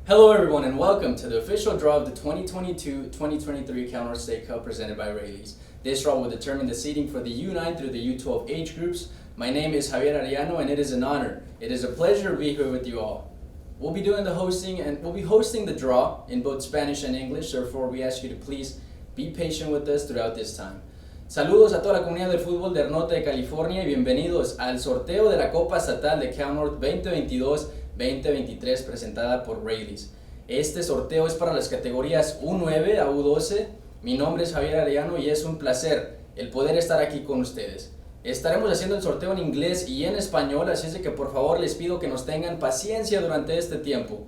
Hello everyone and welcome to the official draw of the 2022-2023 Cal North State Cup presented by Rayleigh's. This draw will determine the seeding for the U9 through the U12 age groups. My name is Javier Arellano and it is an honor. It is a pleasure to be here with you all. We'll be doing the hosting and we'll be hosting the draw in both Spanish and English, therefore we ask you to please be patient with us throughout this time. Saludos a toda la comunidad del fútbol del norte de California y bienvenidos al sorteo de la Copa Estatal de Cal North 2022-2023 presentada por Rayleigh's. Este sorteo es para las categorías U9 a U12. Mi nombre es Javier Arellano y es un placer el poder estar aquí con ustedes. Estaremos haciendo el sorteo en inglés y en español, así es de que por favor les pido que nos tengan paciencia durante este tiempo.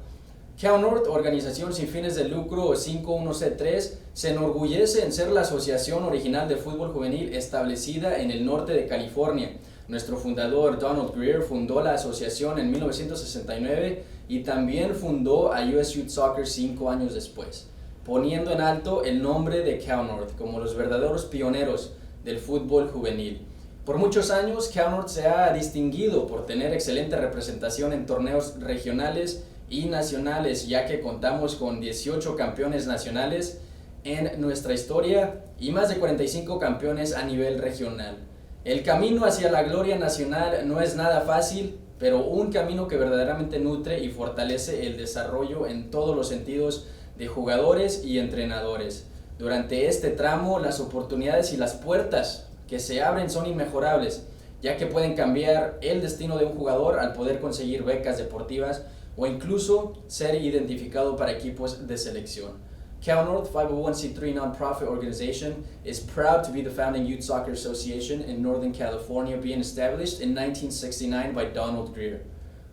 Cal North, organización sin fines de lucro 51C3, se enorgullece en ser la asociación original de fútbol juvenil establecida en el norte de California. Nuestro fundador, Donald Greer, fundó la asociación en 1969 y también fundó a US Youth Soccer 5 años después, poniendo en alto el nombre de Cal North como los verdaderos pioneros del fútbol juvenil. Por muchos años, Cal North se ha distinguido por tener excelente representación en torneos regionales y nacionales, ya que contamos con 18 campeones nacionales en nuestra historia y más de 45 campeones a nivel regional. El camino hacia la gloria nacional no es nada fácil, pero un camino que verdaderamente nutre y fortalece el desarrollo en todos los sentidos de jugadores y entrenadores. Durante este tramo, las oportunidades y las puertas que se abren son inmejorables, ya que pueden cambiar el destino de un jugador al poder conseguir becas deportivas o incluso ser identificado para equipos de selección. Cal North 501c3 nonprofit organization is proud to be the founding youth soccer association in Northern California, being established in 1969 by Donald Greer.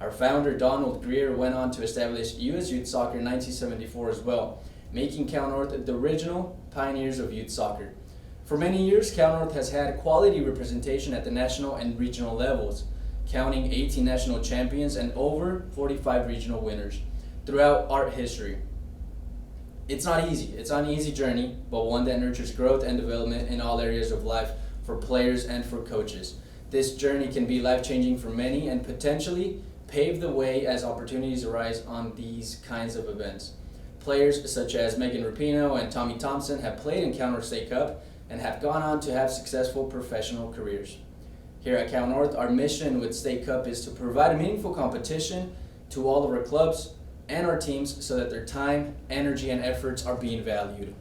Our founder, Donald Greer, went on to establish US Youth Soccer in 1974 as well, making Cal North the original pioneers of youth soccer. For many years, Cal North has had quality representation at the national and regional levels, counting 18 national champions and over 45 regional winners throughout our history. It's not easy. It's not an easy journey, but one that nurtures growth and development in all areas of life for players and for coaches. This journey can be life-changing for many and potentially pave the way as opportunities arise on these kinds of events. Players such as Megan Rapinoe and Tommy Thompson have played in Cal North State Cup and have gone on to have successful professional careers. Here at Cal North, our mission with State Cup is to provide a meaningful competition to all of our clubs and our teams so that their time, energy, and efforts are being valued.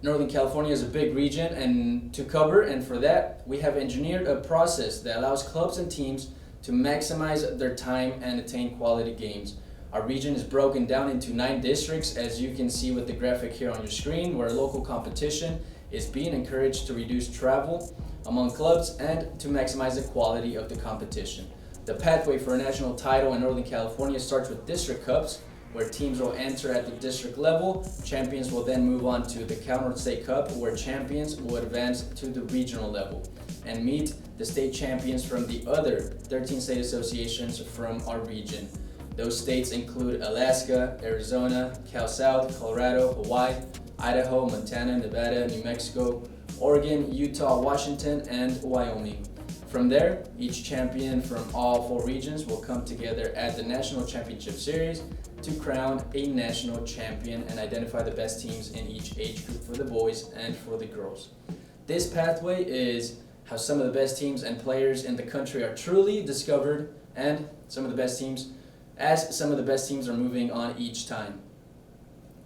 Northern California is a big region and to cover, and for that, we have engineered a process that allows clubs and teams to maximize their time and attain quality games. Our region is broken down into 9 districts, as you can see with the graphic here on your screen, where local competition is being encouraged to reduce travel among clubs and to maximize the quality of the competition. The pathway for a national title in Northern California starts with district cups, where teams will enter at the district level. Champions will then move on to the Cal North State Cup, where champions will advance to the regional level and meet the state champions from the other 13 state associations from our region. Those states include Alaska, Arizona, Cal South, Colorado, Hawaii, Idaho, Montana, Nevada, New Mexico, Oregon, Utah, Washington, and Wyoming. From there, each champion from all 4 regions will come together at the National Championship Series to crown a national champion and identify the best teams in each age group for the boys and for the girls. This pathway is how some of the best teams and players in the country are truly discovered, and some of the best teams are moving on each time.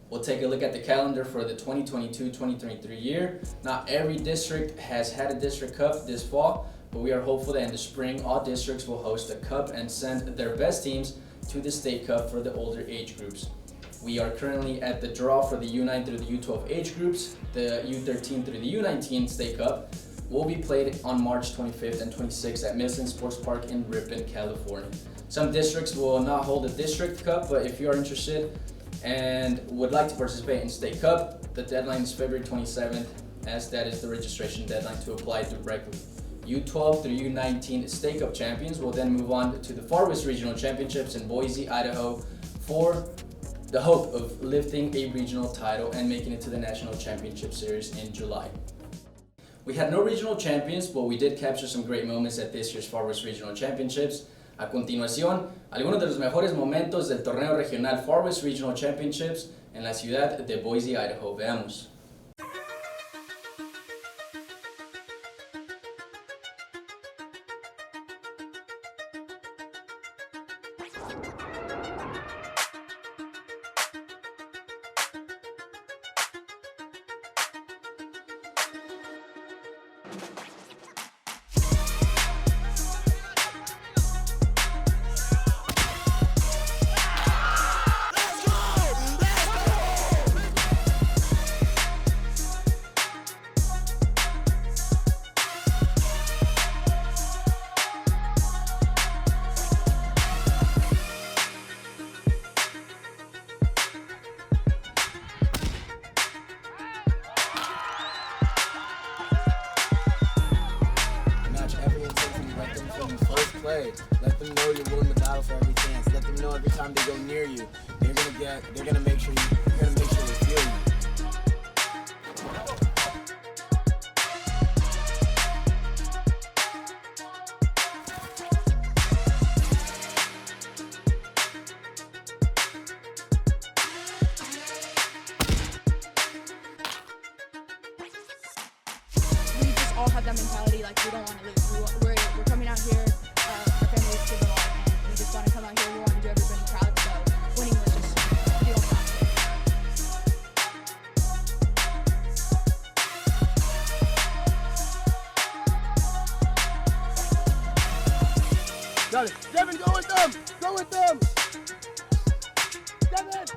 We'll take a look at the calendar for the 2022-2023 year. Not every district has had a district cup this fall, but we are hopeful that in the spring, all districts will host a cup and send their best teams to the state cup for the older age groups. We are currently at the draw for the U9 through the U12 age groups. The U13 through the U19 state cup will be played on March 25th and 26th at Midland Sports Park in Ripon, California. Some districts will not hold a district cup, but if you are interested and would like to participate in state cup, the deadline is February 27th, as that is the registration deadline to apply directly. U12 through U19 State Cup champions will then move on to the Far West Regional Championships in Boise, Idaho, for the hope of lifting a regional title and making it to the National Championship Series in July. We had no regional champions, but we did capture some great moments at this year's Far West Regional Championships. A continuación, algunos de los mejores momentos del torneo regional Far West Regional Championships en la ciudad de Boise, Idaho. Veamos. Play. Let them know you're willing to battle for every chance. Let them know every time they go near you, they're gonna make sure they feel you. We just all have that mentality, like we don't want to lose. We're coming out here, our families give it all, and we just want to come out here. We want to do everybody proud. So winning was just the only option. Got it. Devin, go with them. Go with them. Devin.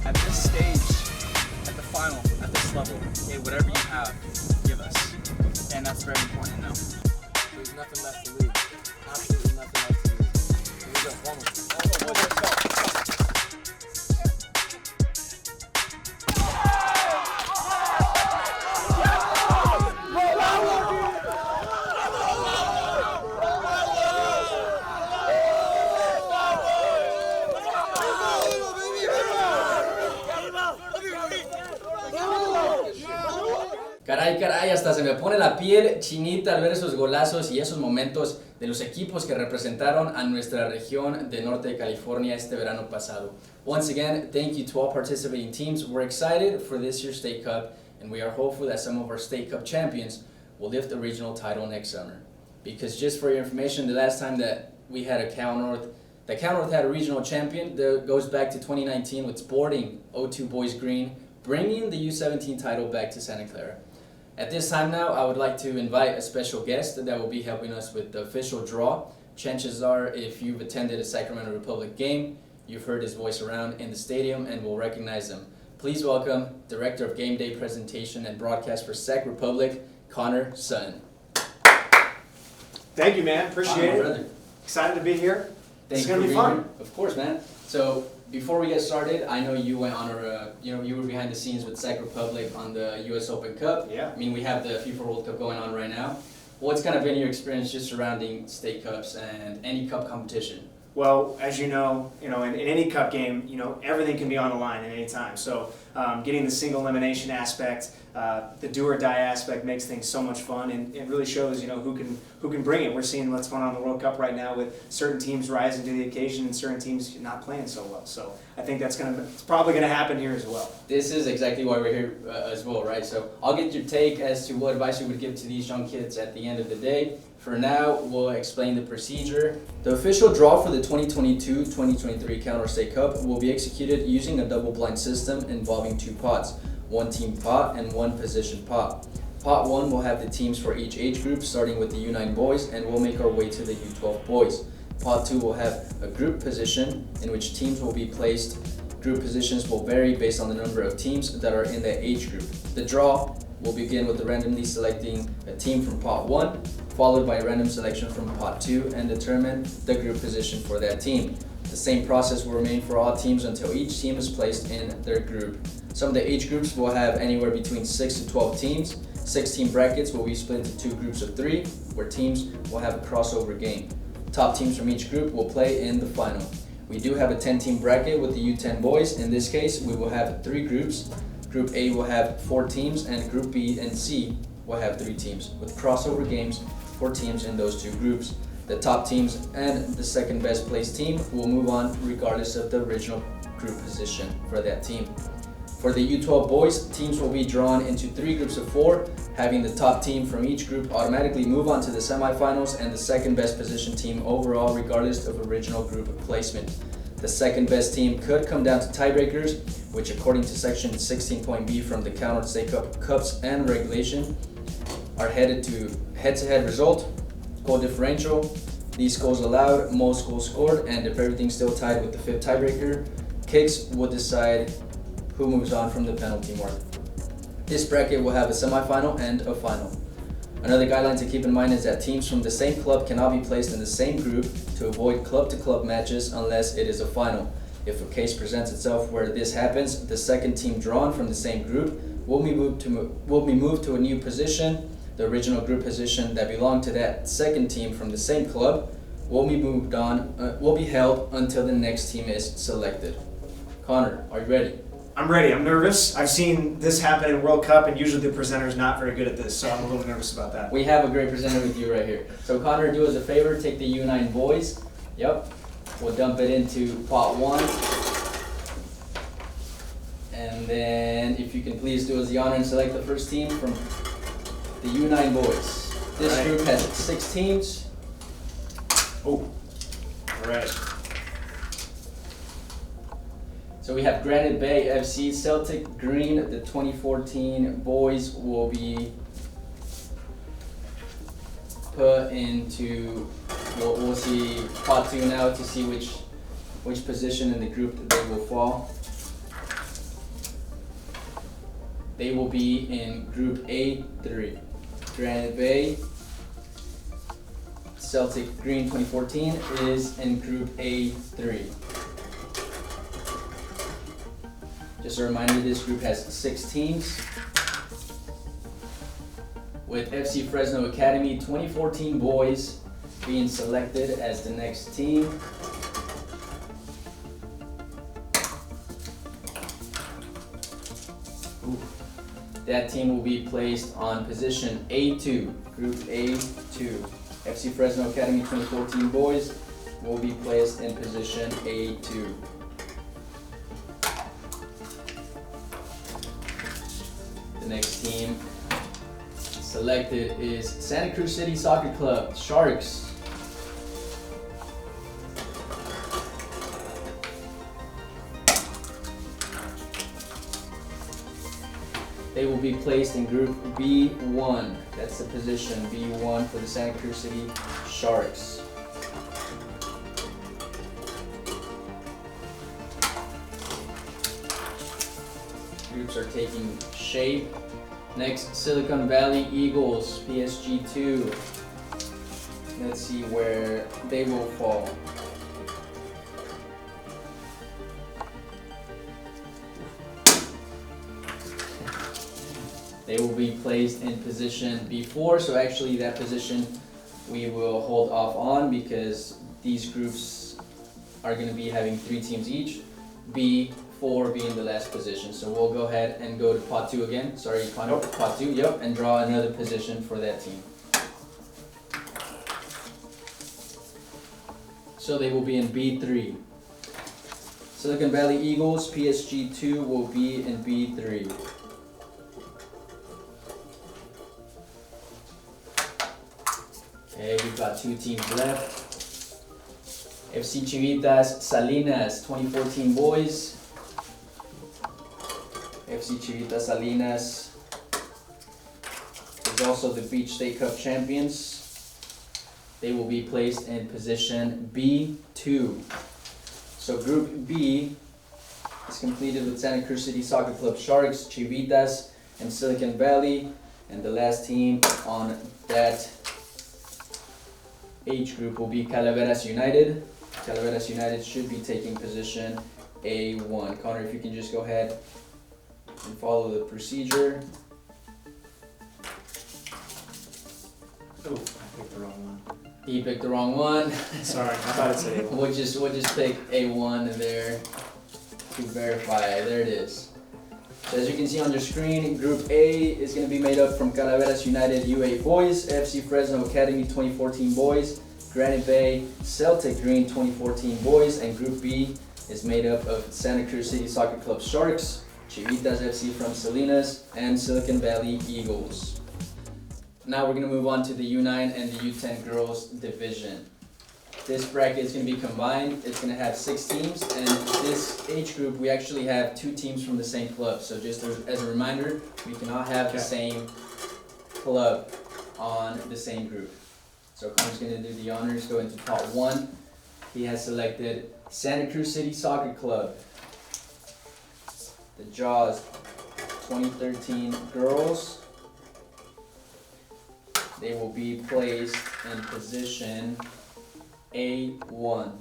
At this stage, at the final, at this level, okay, whatever you have, give us. And that's very important to know. There's nothing left to lose. Absolutely nothing left to lose. Here we go. One more. Caray, hasta se me pone la piel chinita al ver esos golazos y esos momentos de los equipos que representaron a nuestra región de norte de California este verano pasado. Once again, thank you to all participating teams. We're excited for this year's State Cup, and we are hopeful that some of our State Cup champions will lift the regional title next summer. Because just for your information, the last time that we had a Cal North had a regional champion that goes back to 2019 with sporting O2 Boys Green, bringing the U17 title back to Santa Clara. At this time now, I would like to invite a special guest that will be helping us with the official draw. Chances are, if you've attended a Sacramento Republic game, you've heard his voice around in the stadium and will recognize him. Please welcome Director of Game Day Presentation and Broadcast for Sac Republic, Connor Sutton. Thank you, man. Appreciate it. Brother. Excited to be here. Thank It's you gonna for be being fun. here. Of course, man. So before we get started, I know you went on you were behind the scenes with Sac Republic on the U.S. Open Cup. Yeah. I mean, we have the FIFA World Cup going on right now. What's kind of been your experience just surrounding state cups and any cup competition? Well, as you know, in any cup game, everything can be on the line at any time. So Getting the single elimination aspect, the do or die aspect makes things so much fun, and it really shows who can bring it. We're seeing what's going on in the World Cup right now with certain teams rising to the occasion and certain teams not playing so well. So I think it's probably going to happen here as well. This is exactly why we're here as well, right? So I'll get your take as to what advice you would give to these young kids at the end of the day. For now, we'll explain the procedure. The official draw for the 2022-2023 Counter State Cup will be executed using a double-blind system involving 2 pots, 1 team pot and 1 position pot. Pot 1 will have the teams for each age group, starting with the U9 boys, and we'll make our way to the U12 boys. Pot 2 will have a group position in which teams will be placed. Group positions will vary based on the number of teams that are in that age group. The draw will begin with randomly selecting a team from pot 1, followed by a random selection from pot 2, and determine the group position for that team. The same process will remain for all teams until each team is placed in their group. Some of the age groups will have anywhere between 6 to 12 teams. 6-team brackets will be split into 2 groups of 3, where teams will have a crossover game. Top teams from each group will play in the final. We do have a 10-team bracket with the U10 boys. In this case, we will have 3 groups. Group A will have 4 teams, and Group B and C will have 3 teams, with crossover games for teams in those 2 groups. The top teams and the second best placed team will move on regardless of the original group position for that team. For the U12 boys, teams will be drawn into 3 groups of 4, having the top team from each group automatically move on to the semifinals and the second best position team overall regardless of original group placement. The second best team could come down to tiebreakers, which according to section 16.b from the Counter State Cup Cups and Regulation are headed to head-to-head result, goal differential, these goals allowed, most goals scored, and if everything's still tied with the 5th tiebreaker, kicks will decide who moves on from the penalty mark. This bracket will have a semifinal and a final. Another guideline to keep in mind is that teams from the same club cannot be placed in the same group to avoid club-to-club matches unless it is a final. If a case presents itself where this happens, the second team drawn from the same group will be moved to a new position. The original group position that belonged to that second team from the same club will be held until the next team is selected. Connor, are you ready? I'm ready. I'm nervous. I've seen this happen in World Cup, and usually the presenter's not very good at this, so I'm a little nervous about that. We have a great presenter with you right here. So Connor, do us a favor, take the U9 boys. Yep. We'll dump it into pot 1. And then if you can please do us the honor and select the first team from the U9 boys. This group has 6 teams. Oh, all right. So we have Granite Bay FC, Celtic Green. The 2014 boys will be put into, we'll see pot 2 now to see which position in the group that they will fall. They will be in Group A3. Granite Bay, Celtic Green 2014 is in Group A3. Just a reminder, this group has 6 teams, with FC Fresno Academy 2014 boys being selected as the next team. That team will be placed on position A2, Group A2. FC Fresno Academy 2014 boys will be placed in position A2. The next team selected is Santa Cruz City Soccer Club, Sharks. They will be placed in Group B1. That's the position B1 for the Santa Cruz City Sharks. Groups are taking shape. Next, Silicon Valley Eagles, PSG2. Let's see where they will fall. They will be placed in position B4, so actually that position we will hold off on because these groups are going to be having 3 teams each. B, 4 being the last position. So we'll go ahead and go to pot 2 again. Sorry, Connor, pot 2, yep, and draw another position for that team. So they will be in B3. Silicon Valley Eagles, PSG2 will be in B3. Okay, we've got 2 teams left. FC Chivitas Salinas, 2014 boys. FC Chivitas Salinas is also the Beach State Cup champions. They will be placed in position B2. So Group B is completed with Santa Cruz City Soccer Club Sharks, Chivitas, and Silicon Valley. And the last team on that age group will be Calaveras United. Calaveras United should be taking position A1. Connor, if you can just go ahead and follow the procedure. Oh, I picked the wrong one. He picked the wrong one. Sorry, I thought it said A1. We'll just pick A1 there to verify. There it is. So as you can see on your screen, Group A is going to be made up from Calaveras United U8 boys, FC Fresno Academy 2014 boys, Granite Bay Celtic Green 2014 boys, and Group B is made up of Santa Cruz City Soccer Club Sharks, Chivitas FC from Salinas, and Silicon Valley Eagles. Now we're going to move on to the U9 and the U10 girls division. This bracket is going to be combined. It's going to have 6 teams, and this age group we actually have 2 teams from the same club. So just as a reminder, we cannot have the same club on the same group. So Connor's going to do the honors, go into pot 1. He has selected Santa Cruz City Soccer Club, the Jaws 2013 girls. They will be placed in position A1.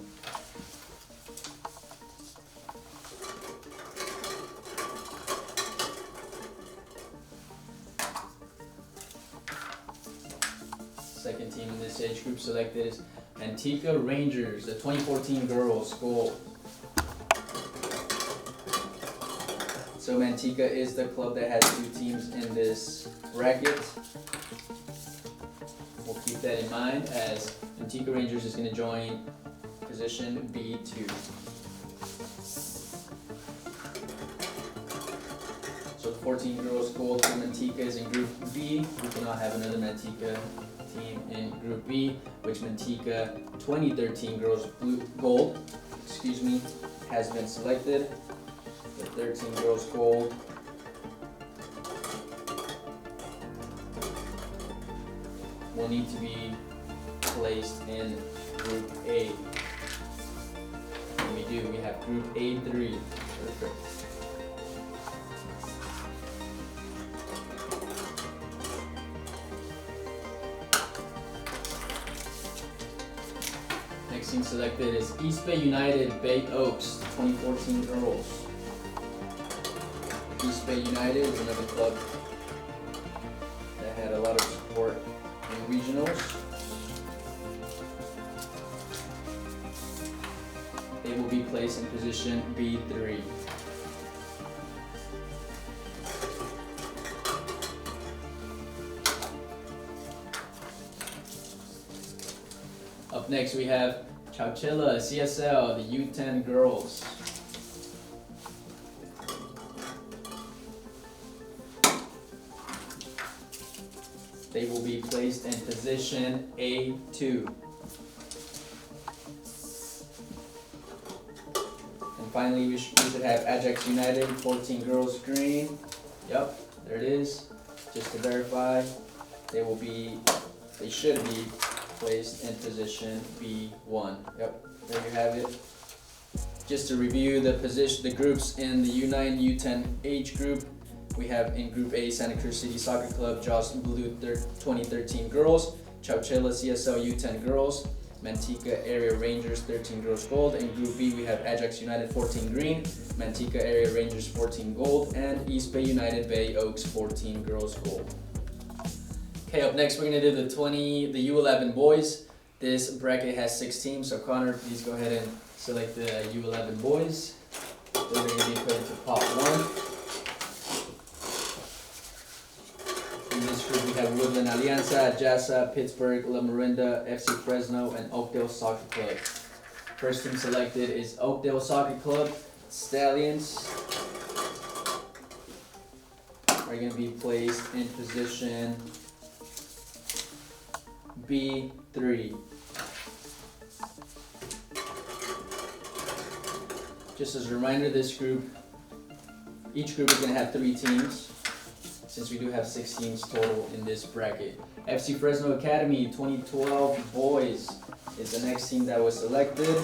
Second team in this age group selected is Manteca Rangers, the 2014 girls gold. So Manteca is the club that has 2 teams in this bracket. We'll keep that in mind as Manteca Rangers is going to join position B2. So the 14 girls gold for Manteca is in Group B. We cannot have another Manteca team in Group B, which Manteca 2013 girls gold, has been selected. The 13 girls gold will need to be placed in Group A. And we do, we have Group A3. Perfect. Next team selected is East Bay United Bay Oaks, 2014 girls. East Bay United is another club that had a lot of support in regionals. They will be placed in position B3. Up next we have Chowchilla CSL, the U10 girls. They will be placed in position A2. And finally, we should have Ajax United, 14 girls green. Yep, there it is. Just to verify, they should be placed in position B1. Yep, there you have it. Just to review the groups in the U9-U10 age group. We have in Group A, Santa Cruz City Soccer Club, Joss Blue 2013 girls, Chowchilla CSL U10 girls, Manteca Area Rangers 13 girls gold. In Group B, we have Ajax United 14 green, Manteca Area Rangers 14 gold, and East Bay United Bay Oaks 14 girls gold. Okay, up next we're gonna do the U11 boys. This bracket has 6 teams, so Connor, please go ahead and select the U11 boys. They're going to be put into pot 1. In this group, we have Woodland Alianza, JASA, Pittsburgh, La Miranda, FC Fresno, and Oakdale Soccer Club. First team selected is Oakdale Soccer Club. Stallions are going to be placed in position B3. Just as a reminder, each group is going to have 3 teams, since we do have 6 teams total in this bracket. FC Fresno Academy 2012 boys is the next team that was selected.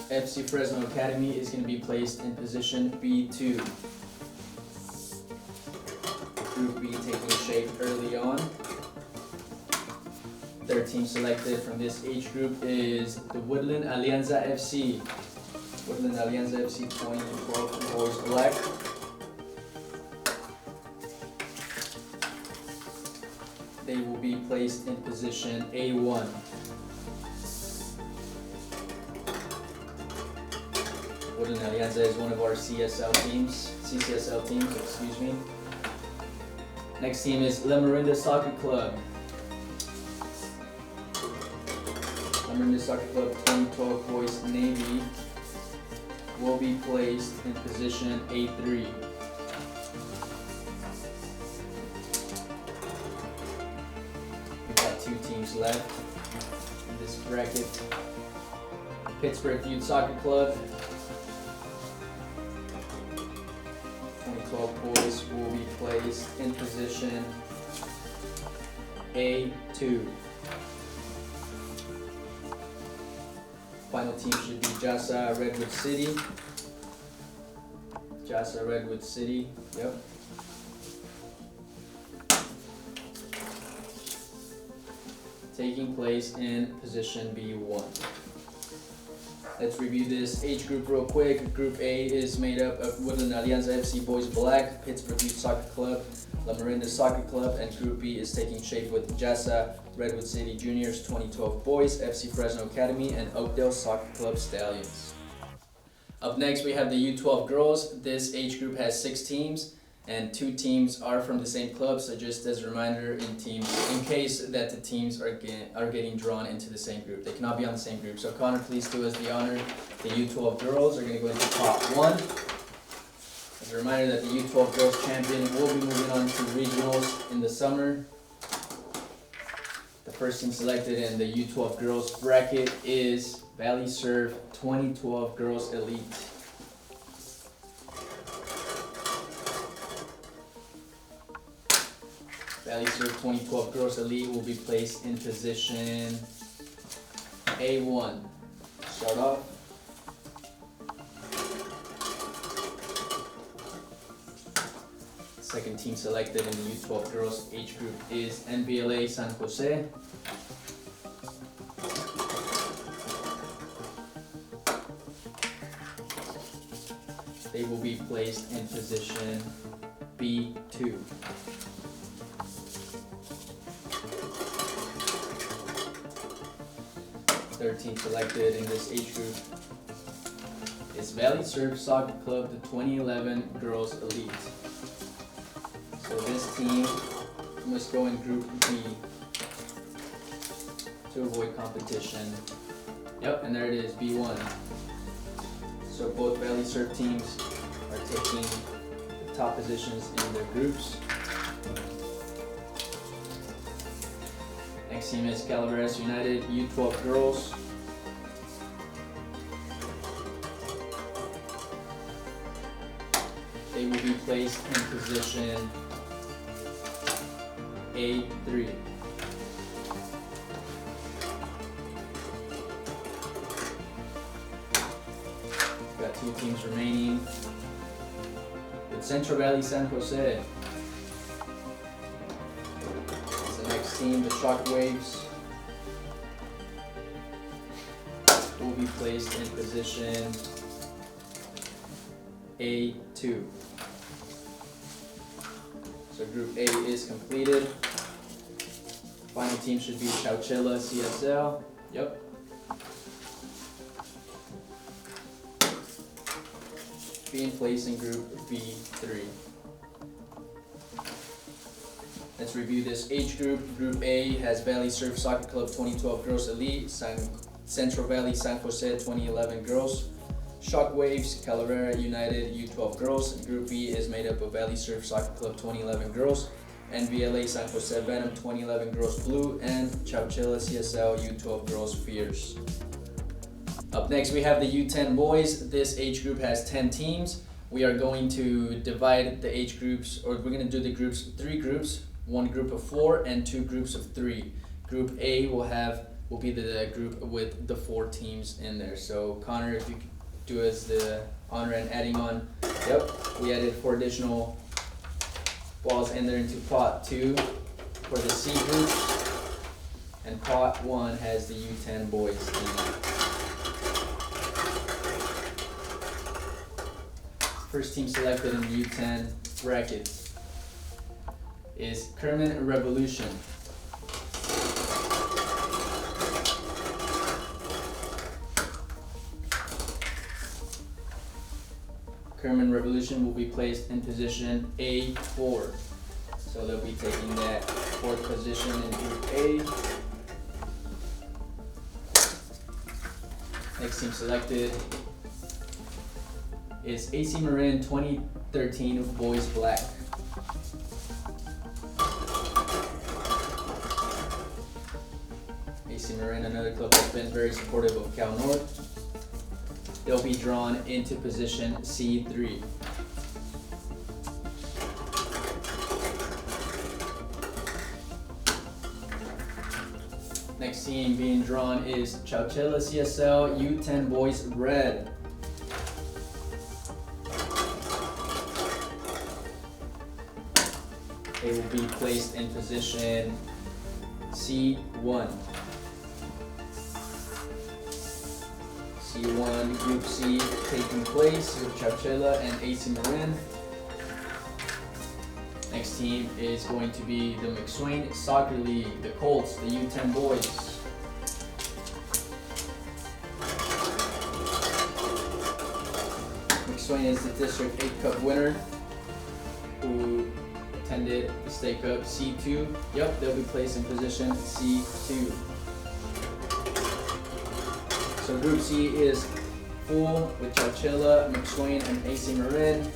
FC Fresno Academy is going to be placed in position B2. Group B taking shape early on. Third team selected from this age group is the Woodland Alianza FC. Woodland Alianza FC 2012 boys black. They will be placed in position A1. Woodland Alianza is one of our CCSL teams, excuse me. Next team is La Miranda Soccer Club. La Miranda Soccer Club 2012 boys Navy will be placed in position A3. We've got 2 teams left in this bracket. Pittsburgh Youth Soccer Club 2012 boys will be placed in position A2. Final team should be JASA Redwood City. JASA Redwood City, yep. Taking place in position B1. Let's review this age group real quick. Group A is made up of Woodland Alianza FC Boys Black, Pittsburgh Youth Soccer Club, La Miranda Soccer Club, and Group B is taking shape with JASA Redwood City Juniors 2012 Boys, FC Fresno Academy, and Oakdale Soccer Club Stallions. Up next, we have the U12 girls. This age group has 6 teams, and 2 teams are from the same club. So just as a reminder, in case that the teams are getting drawn into the same group, they cannot be on the same group. So Connor, please do us the honor. The U12 girls are going to go into pot 1. As a reminder that the U12 girls champion will be moving on to regionals in the summer. The first team selected in the U12 girls bracket is Valley Surf 2012 Girls Elite. Valley Surf 2012 Girls Elite will be placed in position A1. Start off. Second team selected in the U12 girls age group is NBLA San Jose. They will be placed in position B2. Third team selected in this age group is Valley Surf Soccer Club, the 2011 Girls Elite. So this team must go in Group B to avoid competition. Yep, and there it is, B1. So both Valley Surf teams are taking the top positions in their groups. Next team is Calaveras United U12 Girls. They will be placed in position A3. Got 2 teams remaining. With Central Valley San Jose. It's the next team, the Shockwaves. Will be placed in position A2. So Group A is completed. Final team should be Chowchilla CSL. Yep. being placed in Group B3. Let's review this age group. Group A has Valley Surf Soccer Club 2012 Girls Elite, Central Valley San Jose 2011 Girls, Shockwaves Calavera United U12 Girls. Group B is made up of Valley Surf Soccer Club 2011 Girls, NVLA San Jose Venom 2011 Girls Blue, and Chowchilla CSL U12 Girls Fierce. Up next we have the U10 Boys. This age group has 10 teams. We are going to divide the age groups, or we're going to do the groups, 3 groups, 1 group of 4 and 2 groups of 3. Group A will be the group with the 4 teams in there. So Connor, if you could do us the honor and adding on. Yep, we added 4 additional balls in there into pot 2 for the C group, and pot 1 has the U10 Boys in it. First team selected in the U10 bracket is Kerman Revolution. Kerman Revolution will be placed in position A4. So they'll be taking that 4th position in Group A. Next team selected is AC Marin 2013 Boys Black. AC Marin, another club that's been very supportive of Cal North. They'll be drawn into position C3. Next team being drawn is Chowchilla CSL U10 Boys Red. They will be placed in position C1. C1 Group C taking place with Chowchilla and AC Marin. Next team is going to be the McSwain Soccer League, the Colts, the U10 Boys. McSwain is the District 8 Cup winner who attended the State Cup C2. Yep, they'll be placed in position C2. So Group C is full with Chowchilla, McSwain, and AC Marin.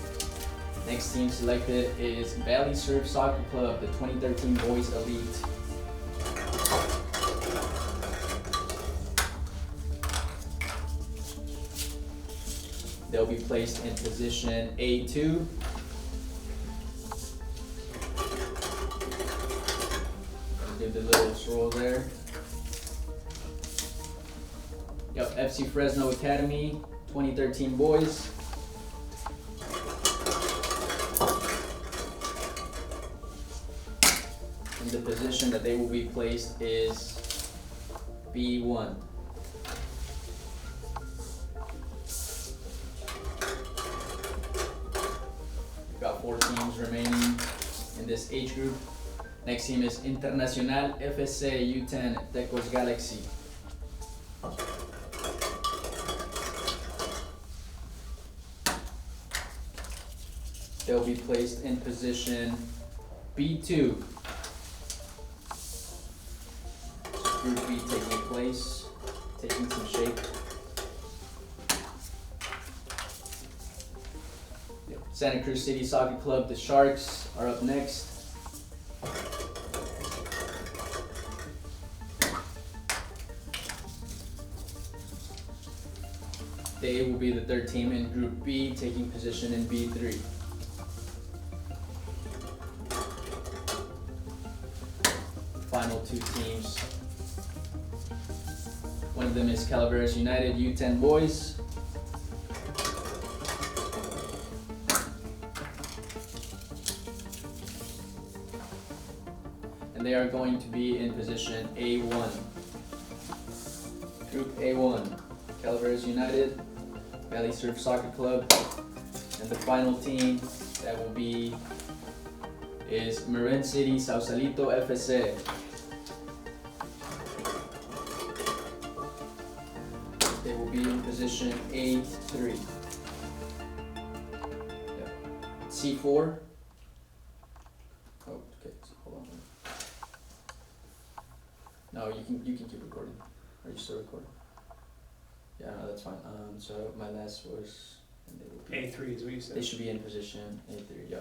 Next team selected is Valley Surf Soccer Club, the 2013 Boys Elite. They'll be placed in position A2. Do the little swirl there. Yep, FC Fresno Academy, 2013 Boys. And the position that they will be placed is B1. We've got 4 teams remaining in this age group. Next team is Internacional FC U10 Tecos Galaxy. They'll be placed in position B2. Group B taking place, taking some shape. Santa Cruz City Soccer Club, the Sharks, are up next. They will be the 3rd team in Group B, taking position in B3. Final 2 teams. One of them is Calaveras United U10 Boys. And they are going to be in position A1. Group A1, Calaveras United, Valley Surf Soccer Club, and the final team that will be is Marin City Sausalito FC. They will be in position A3. C4. Oh, okay. So hold on. No, you can keep recording. Are you still recording? Yeah, no, that's fine. So my last was. And they will be, A3 is what you said. they should be in position A3. Yeah.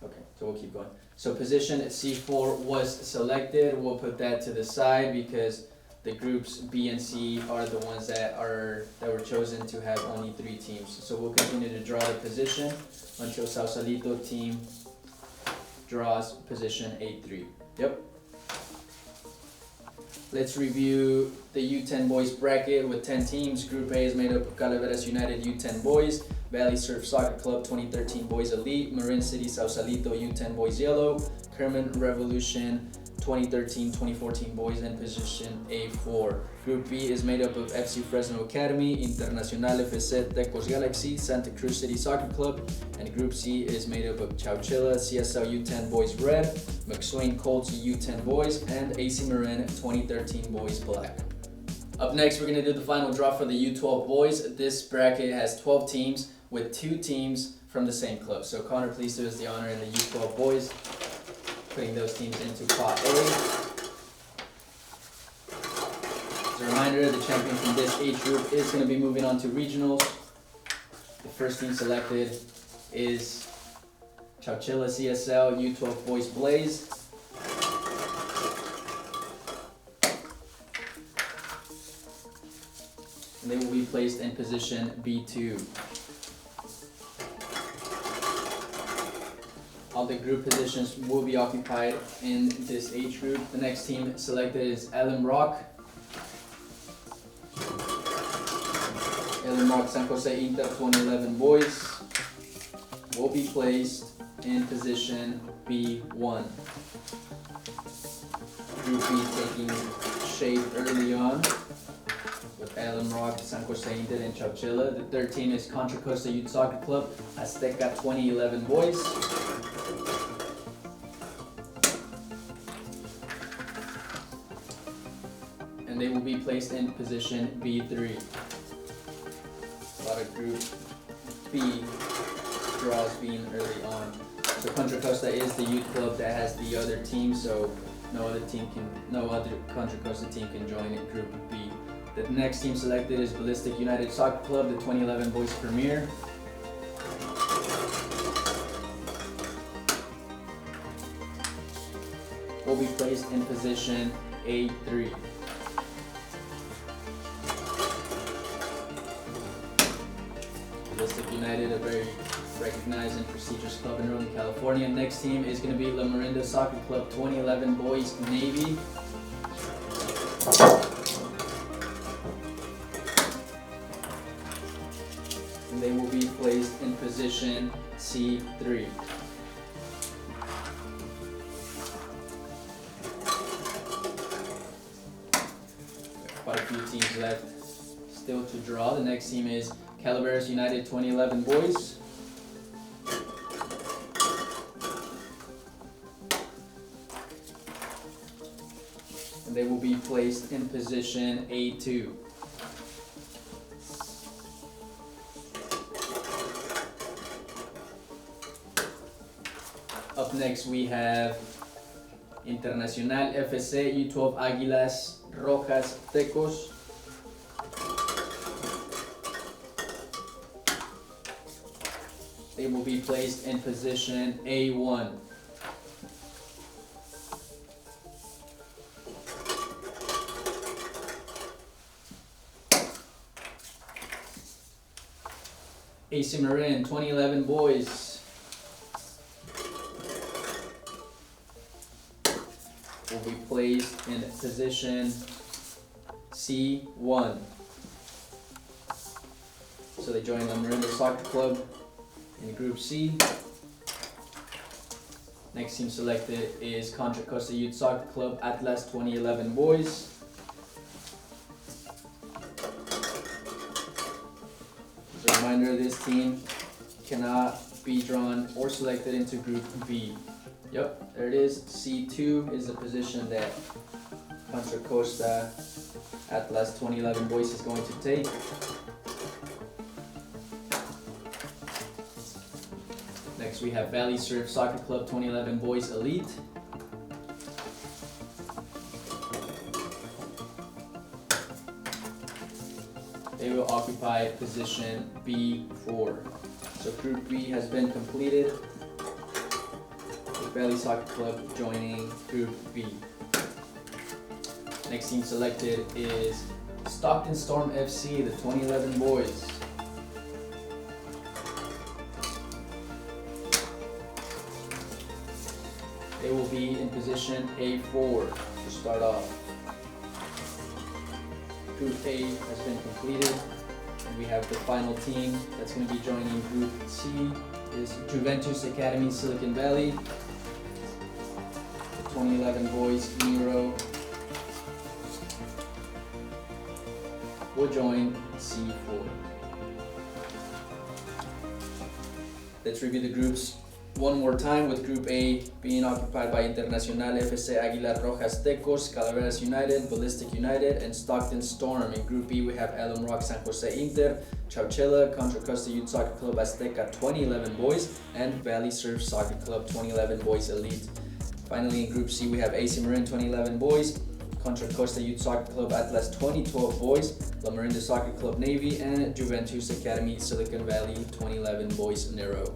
Okay, so we'll keep going. So position C4 was selected. We'll put that to the side because the groups B and C are the ones that were chosen to have only 3 teams. So we'll continue to draw the position until Sausalito team draws position A3. Yep. Let's review the U10 boys bracket with 10 teams. Group A is made up of Calaveras United U10 boys, Valley Surf Soccer Club 2013 Boys Elite, Marin City Sausalito U10 Boys Yellow, Kerman Revolution 2013-2014 boys in position A4. Group B is made up of FC Fresno Academy, Internacional FC, Tecos Galaxy, Santa Cruz City Soccer Club, and Group C is made up of Chowchilla, CSL U10 Boys Red, McSwain Colts U10 Boys, and AC Marin 2013 Boys Black. Up next, we're going to do the final draw for the U12 boys. This bracket has 12 teams with 2 teams from the same club. So Connor, please do us the honor in the U12 boys, putting those teams into pot A. As a reminder, the champion from this age group is going to be moving on to regionals. The first team selected is Chowchilla CSL U12 Boys Blaze. And they will be placed in position B2. All the group positions will be occupied in this age group. The next team selected is Ellen Rock. Ellen Rock San Jose Inter 2011 boys will be placed in position B1. Group B taking shape early on with Ellen Rock, San Jose Inter, and Chowchilla. The third team is Contra Costa Youth Soccer Club, Azteca 2011 boys. And they will be placed in position B3. A lot of Group B draws being early on. So Contra Costa is the youth club that has the other team, so no other Contra Costa team can join in Group B. The next team selected is Ballistic United Soccer Club, the 2011 Boys Premier. Will be placed in position A3. Ballistic United, a very recognized and prestigious club in Northern California. Next team is going to be La Marinda Soccer Club 2011 Boys Navy. And they will be placed in position C3. Quite a few teams left still to draw. The next team is Calaveras United 2011 boys. And they will be placed in position A2. Up next we have Internacional FC U12 Águilas Rojas Tecos. They will be placed in position A1. AC Marin 2011 boys will be placed in position C1. So they join the Marinda Soccer Club in Group C. Next team selected is Contra Costa Youth Soccer Club Atlas 2011 boys. As a reminder, this team cannot be drawn or selected into Group B. Yep, there it is. C2 is the position that Contra Costa Atlas 2011 boys is going to take. Next we have Valley Surf Soccer Club 2011 Boys Elite. They will occupy position B4. So Group B has been completed, with Valley Soccer Club joining Group B. Next team selected is Stockton Storm FC, the 2011 boys. They will be in position A4 to start off. Group A has been completed, and we have the final team that's going to be joining Group C is Juventus Academy Silicon Valley, the 2011 boys Nero will join C4. Let's review the groups one more time, with Group A being occupied by Internacional FC, Aguilar Rojas Tecos, Calaveras United, Ballistic United, and Stockton Storm. In Group B we have Alum Rock San Jose Inter, Chowchilla, Contra Costa Youth Soccer Club Azteca 2011 Boys, and Valley Surf Soccer Club 2011 Boys Elite. Finally in Group C we have AC Marin 2011 Boys, Contra Costa Youth Soccer Club Atlas 2012 Boys, La Marinda Soccer Club Navy, and Juventus Academy Silicon Valley 2011 Boys Nero.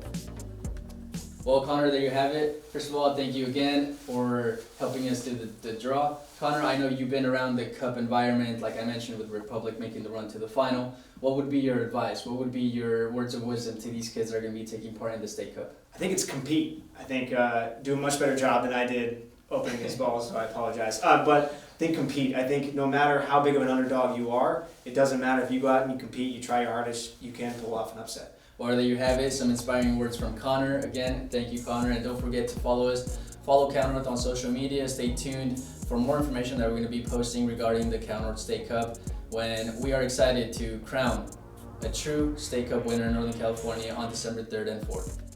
Well, Connor, there you have it. First of all, thank you again for helping us do the draw. Connor, I know you've been around the cup environment, like I mentioned, with Republic making the run to the final. What would be your advice? What would be your words of wisdom to these kids that are going to be taking part in the state cup? I think it's compete. I think do a much better job than I did opening these balls, so I apologize. But I think compete. I think no matter how big of an underdog you are, it doesn't matter if you go out and you compete, you try your hardest, you can pull off an upset. Well, there you have it, some inspiring words from Connor. Again, thank you, Connor, and don't forget to follow us. Follow Cal North on social media. Stay tuned for more information that we're going to be posting regarding the Cal North State Cup, when we are excited to crown a true State Cup winner in Northern California on December 3rd and 4th.